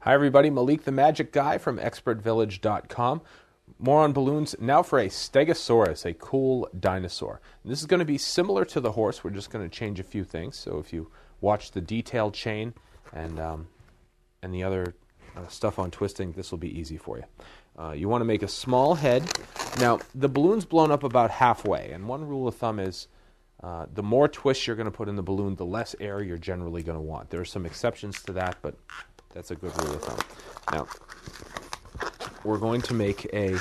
Hi everybody, Malik the Magic Guy from expertvillage.com. More on balloons now for a Stegosaurus, a cool dinosaur. And this is going to be similar to the horse. We're just going to change a few things. So if you watch the detailed chain and the other stuff on twisting, this will be easy for you. You want to make a small head. Now, the balloon's blown up about halfway, and one rule of thumb is the more twists you're going to put in the balloon, the less air you're generally going to want. There are some exceptions to that, but that's a good rule of thumb. Now, we're going to make a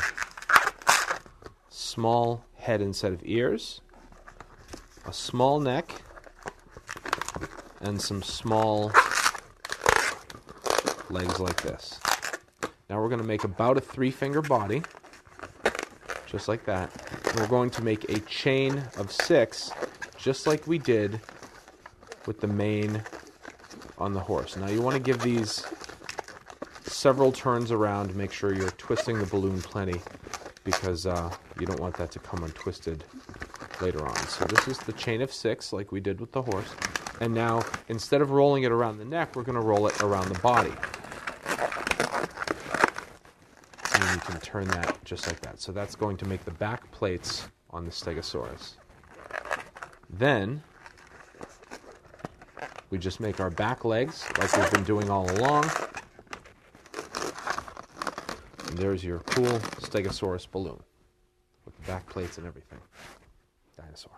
small head instead of ears, a small neck, and some small legs like this. Now we're going to make about a 3-finger body, just like that. And we're going to make a chain of 6, just like we did with the mane on the horse. Now you want to give these several turns around, make sure you're twisting the balloon plenty, because you don't want that to come untwisted later on. So this is the chain of 6 like we did with the horse. And now, instead of rolling it around the neck, we're going to roll it around the body. And you can turn that just like that. So that's going to make the back plates on the Stegosaurus. Then we just make our back legs like we've been doing all along. And there's your cool Stegosaurus balloon with the back plates and everything. Dinosaur.